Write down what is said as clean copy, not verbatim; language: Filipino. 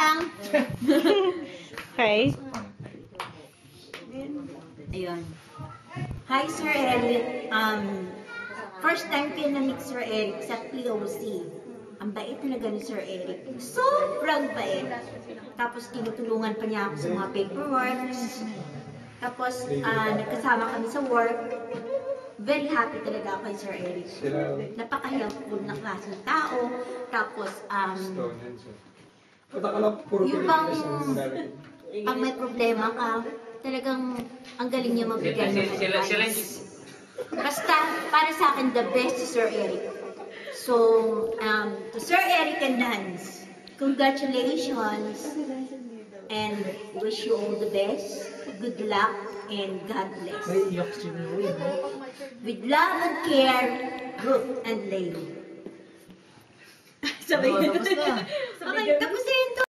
lang. Okay. Ayun. Hi, Sir Eric. First time ko na-meet Sir Eric sa POC. Ang bait talaga ni Sir Eric. Sobrang bait. Tapos tinutulungan pa niya ako sa mga paperworks. Tapos nagkasama kami sa work. Very happy talaga ako kay Sir Eric. Napaka-helpful na klaseng tao. Tapos, yung bang pag may problema ka, talagang ang galing niya magbigay ng advice. Basta, para sa akin, the best si Sir Eric. So, to Sir Eric and Nance, congratulations and wish you all the best. Good luck and God bless. With love and care, Ruth and Lady. Sabay. Okay, tapos